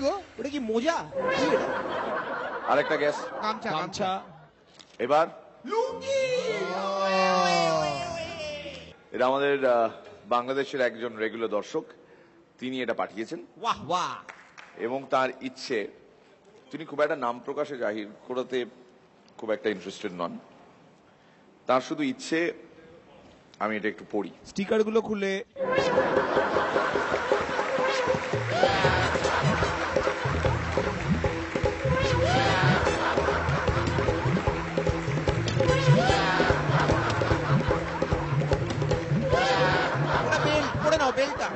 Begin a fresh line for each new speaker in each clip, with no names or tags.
গো? ওটা কি মোজা?
আরেকটা গ্যাস।
গামছা। গামছা।
এবার
লুঙ্গি।
এটা আমাদের বাংলাদেশের একজন রেগুলার দর্শক, তিনি এটা পাঠিয়েছেন।
বাহ বাহ।
এবং তার ইচ্ছে, তিনি খুব একটা নাম প্রকাশে জাহির করাতে খুব একটা ইন্টারেস্টেড নন। তার শুধু ইচ্ছে আমি এটা একটু পড়ি।
স্টিকার গুলো খুলে পড়ে নাও, বেল্টটা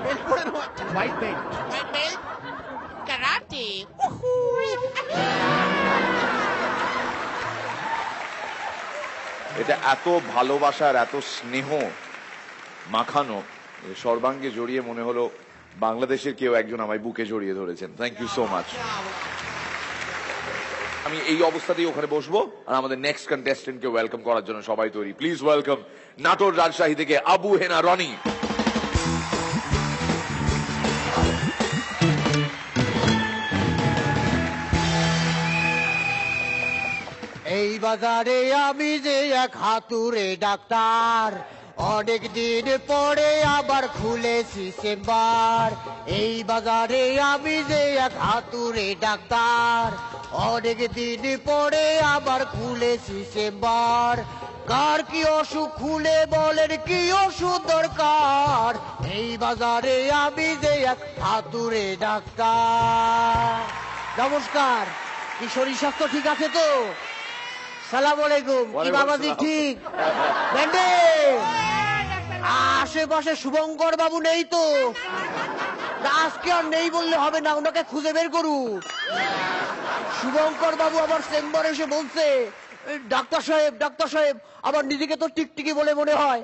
বেল্ট পড়ে নাও, হোয়াইট বেল্ট।
Belt karate.
এটা এত ভালোবাসার, এত স্নেহ মাখানো, সর্বাঙ্গে জড়িয়ে মনে হলো বাংলাদেশের কেউ একজন আমায় বুকে জড়িয়ে ধরেছেন। Thank you so much. আমি এই অবস্থাতেই ওখানে বসবো আর আমাদের নেক্সট কন্টেস্টেন্টকে ওয়েলকাম করার জন্য সবাই তৈরি। প্লিজ ওয়েলকাম নাটোর রাজশাহী থেকে আবু হেনা রনি।
এই বাজারে আমি যে এক হাতুড়ে ডাক্তার, অনেক দিন পরে আবার খুলেছি চেম্বার। এই বাজারে আমি যে এক হাতুড়ে ডাক্তার, অনেক দিন পরে আবার খুলেছি চেম্বার। কার কি অসুখ খুলে বলেন, কি ওষুধ দরকার? এই বাজারে আমি যে এক হাতুড়ে ডাক্তার। নমস্কার, কি শরীর স্বাস্থ্য ঠিক আছে তো? সালাম আলাইকুম। কি বাবাজি ঠিক? ব্যান্ডে আশেপাশে শুভঙ্কর বাবু নেই তো? আজকে আর নেই বললে হবে না, ওনাকে খুঁজে বের করুন। শুভঙ্কর বাবু আমার চেম্বারে এসে বলছে, ডাক্তার সাহেব আমার নিজেকে তো টিকটিকি বলে মনে হয়।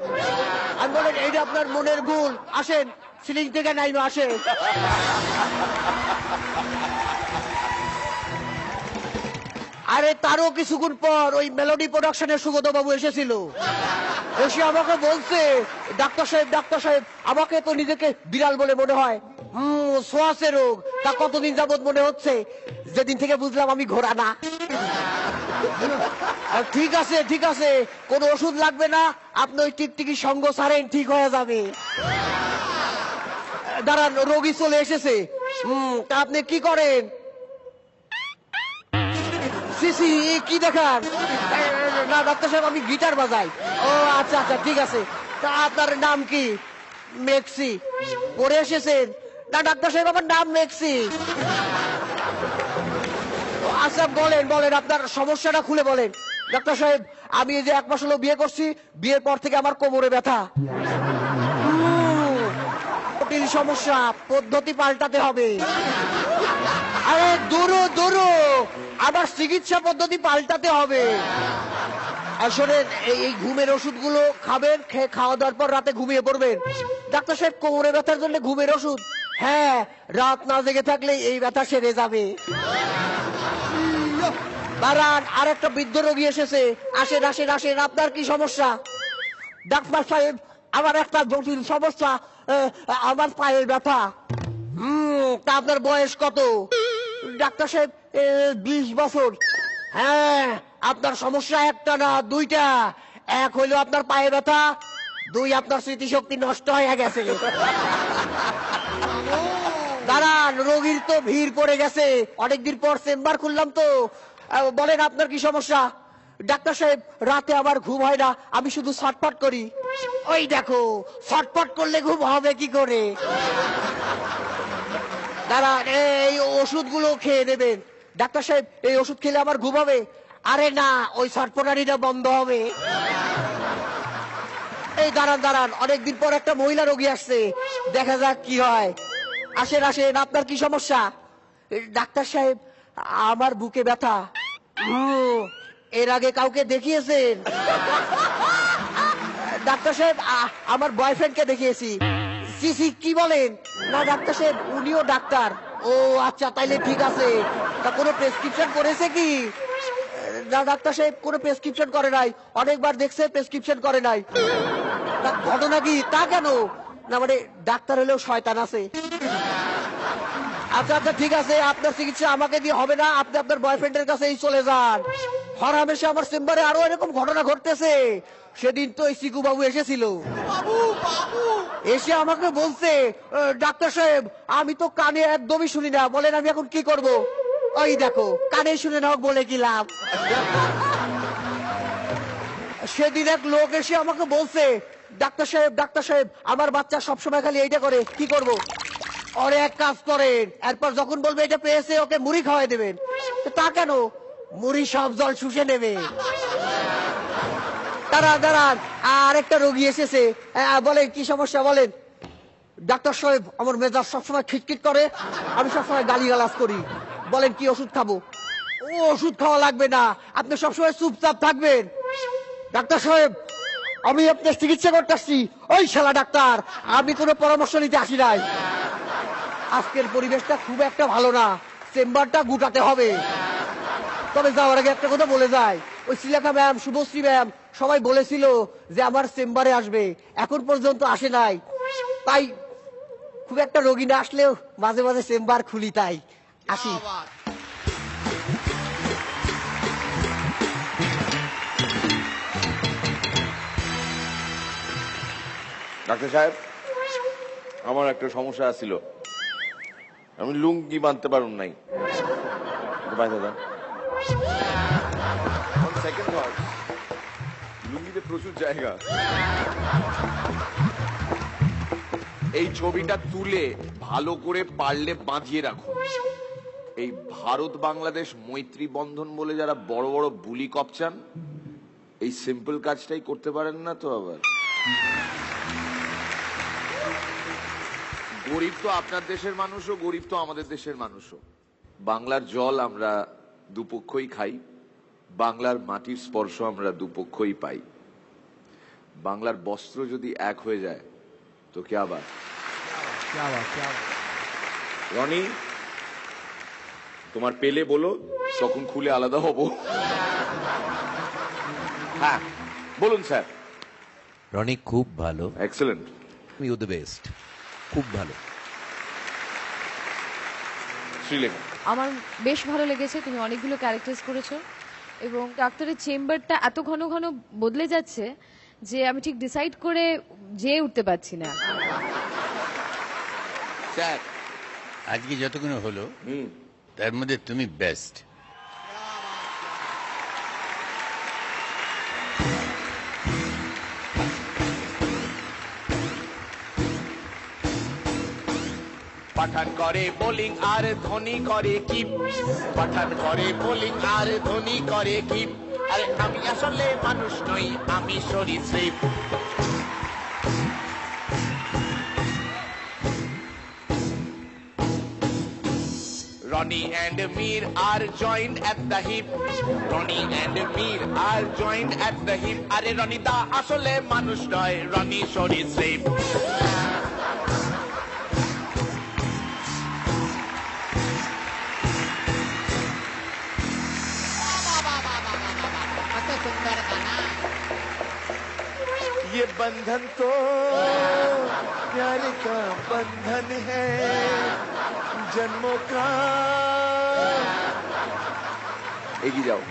আমি বলেন, এইটা আপনার মনের ভুল, আসেন সিলিং থেকে নাইমে আসেন। আরে তারও কিছুক্ষণ পর ওই মেলোডি প্রোডাকশনের সুগত বাবু এসেছিল, এসে আমাকে বলছে, ডাক্তার সাহেব আমাকে তো নিজেকে বিড়াল বলে মনে হয়। সোয়াসে রোগ। তা কতদিন যাবত মনে হচ্ছে? যেদিন থেকে বুঝলাম আমি ঘোড়া না। ঠিক আছে, কোনো ওষুধ লাগবে না, আপনি ওই টিকটিকি সঙ্গ ছাড়েন, ঠিক হয়ে যাবে। দাঁড়ান, রোগী চলে এসেছে। তা আপনি কি করেন? কি দেখান? না ডাক্তার সাহেব, আমি গিটার বাজাই। ও আচ্ছা, ঠিক আছে। তা আপনার নাম কি? মেক্সি। পড়ে এসেছেন? না ডাক্তার সাহেব, আমার নাম মেক্সি। আচ্ছা বলেন আপনার সমস্যাটা খুলে বলেন। ডাক্তার সাহেব, আমি এই যে 1 মাস হলো বিয়ে করছি, বিয়ের পর থেকে আমার কোমরে ব্যথা। জটিল সমস্যা, পদ্ধতি পাল্টাতে হবে। আরে দূরো আবার চিকিৎসা পদ্ধতি পাল্টাতে হবে। আসলে এই ঘুমের ওষুধগুলো খাবেন, খাওয়া দাওয়ার পর রাতে ঘুমিয়ে পড়বেন। ডাক্তার সাহেব, কোমরে ব্যথার জন্য ঘুমের ওষুধ? হ্যাঁ, রাত না জেগে থাকলে এই ব্যথা সেরে যাবে। দাঁড়ান, আর একটা বৃদ্ধ রোগী এসেছে। আসেন, আপনার কি সমস্যা? ডাক্তার সাহেব, আমার একটা জটিল সমস্যা, আমার পায়ের ব্যথা। তা আপনার বয়স কত? ডাক্তার সাহেব, 20 বছর। হ্যাঁ, আপনার সমস্যা একটা না, দুইটা। এক হইলো আপনার পায়ে ব্যথা, 2 আপনার স্মৃতিশক্তি নষ্ট হয়ে গেছে। দাঁড়ান, রোগীর তো ভিড় পড়ে গেছে, অনেকদিন পর চেম্বার খুললাম তো। বলেন আপনার কি সমস্যা? ডাক্তার সাহেব, রাতে আবার ঘুম হয় না, আমি শুধু ছটফট করি। ওই দেখো, ছটফট করলে ঘুম হবে কি করে? দাঁড়ান, এই ওষুধগুলো খেয়ে নেবেন। ডাক্তার সাহেব, এই ওষুধ খেলে আমার ঘুম হবে? আরে না, ওই ছটফটানিটা বন্ধ হবে। এই দাঁড়ান, অনেকদিন পর একটা মহিলা রোগী আসছে, দেখা যাক কি হয়। আসেন, আপনার কি সমস্যা? ডাক্তার সাহেব, আমার বুকে ব্যথা। এর আগে কাউকে দেখিয়েছেন? ডাক্তার সাহেব, আমার বয়ফ্রেন্ডকে দেখিয়েছি। কি বলেন? না ডাক্তার সাহেব, উনিও ডাক্তার। ও আচ্ছা, তাইলে ঠিক আছে। তা কোনো প্রেসক্রিপশন করেছে কি? না ডাক্তার সাহেব, কোনো প্রেসক্রিপশন করে নাই, অনেকবার দেখছে, প্রেসক্রিপশন করে নাই। ঘটনা কি? তা কেন? না মানে ডাক্তার হলেও শয়তান আছে। আচ্ছা আচ্ছা ঠিক আছে, আপনার চিকিৎসা আমাকে দিয়ে হবে না, আপনি আপনার বয়ফ্রেন্ডের কাছেই চলে যান। হরহামেশা আমার চেম্বারে আরো এরকম ঘটনা ঘটতেছে। সেদিন তো এই চিকু বাবু এসেছিল,
বাবু বাবু
এসে আমাকে বলছে, ডাক্তার সাহেব আমি তো কানে একদমই শুনি না, বলেন আমি এখন কি করব? ওই দেখো, কানে শুনে নাও বলে কি লাভ। সেদিন এক লোক এসে আমাকে বলছে, ডাক্তার সাহেব আমার বাচ্চা সবসময় খালি এইটা করে, কি করব? ওরে এক কাজ করেন, এরপর যখন বলবে এটা পেয়েছে ওকে মুড়ি খাওয়াই দেবেন। তো তা কেন? মুড়ি সব জল শুষে নেবে। দাঁড়ান, আর একটা রোগী এসেছে, বলেন কি সমস্যা বলেন। ডাক্তার সাহেব আমার মেজাজ সবসময় খিটখিট করে, আমি সবসময় গালিগালাজ করি, বলেন কি ওষুধ খাবো? ও ওষুধ খাওয়া লাগবে না, আপনি সবসময় চুপচাপ থাকবেন। ডাক্তার সাহেব আমি আপনার চিকিৎসা করতে আসছি। ওই শালা ডাক্তার, আমি কোনো পরামর্শ নিতে আসি নাই। আজকের পরিবেশটা খুব একটা ভালো না, চেম্বারটা গুটাতে হবে। তবে যাওয়ার আগে একটা কথা বলে যায়, ওই শ্রীলেখা ম্যাম, শুভশ্রী ম্যাম সবাই বলেছিল যে আমার চেম্বারে আসবে, এখন পর্যন্ত আসে নাই। তাই খুব একটা রোগী না আসলেও মাঝে মাঝে চেম্বার খুলি, তাই আসি।
ডাক্তার সাহেব, আমার একটা সমস্যা ছিল, আমি লুঙ্গি বাঁধতে পারুন নাই। বাইরে দেন। সেকেন্ড ওয়ার্ড, লুঙ্গিতে প্রচুর জায়গা। এই ছবিটা তুলে ভালো করে পারলে বাঁধিয়ে রাখুন। এই ভারত বাংলাদেশ মৈত্রী বন্ধন বলে যারা বড় বড় বুলি কপচান, এই সিম্পল কাজটাই করতে পারেন না তো। আবার গরিব তো আপনার দেশের মানুষও, গরিব তো আমাদের দেশের মানুষও। বাংলার জল আমরা দুপক্ষই খাই, বাংলার মাটির স্পর্শ আমরা দুপক্ষই পাই। বাংলার বস্ত্র যদি এক হয়ে যায় তো কে আবার। রনি, তোমার পেলে বলো, তখন খুলে আলাদা হব। হ্যাঁ বলুন স্যার।
রনি খুব ভালো,
এক্সেলেন্ট,
ইউ দ্য বেস্ট, খুব ভালো।
শ্রীলেখা,
আমার বেশ ভালো লেগেছে, তুমি অনেকগুলো ক্যারেক্টার্স করেছো এবং ডাক্তারের চেম্বারটা এত ঘন ঘন বদলে যাচ্ছে যে আমি ঠিক ডিসাইড করে যেয়ে উঠতে পারছি না।
স্যার
আজকে যতগুলো হলো তার মধ্যে তুমি বেস্ট।
পাঠান করে বোলিং আর ধোনি করে কিপ, পাঠান করে বোলিং আর ধোনি করে কিপ। আরে আমি আসলে মানুষ নই, আমি সরীসৃপ। Ronnie and Mir are joined at the hip. Ronnie and Mir are joined at the hip. আরে রনি দা আসলে মানুষ নয়, রনি সরীসৃপ।
सुंदर गाना।
ये बंधन तो प्यार का बंधन है, जन्मों का।
এগিয়ে যাও।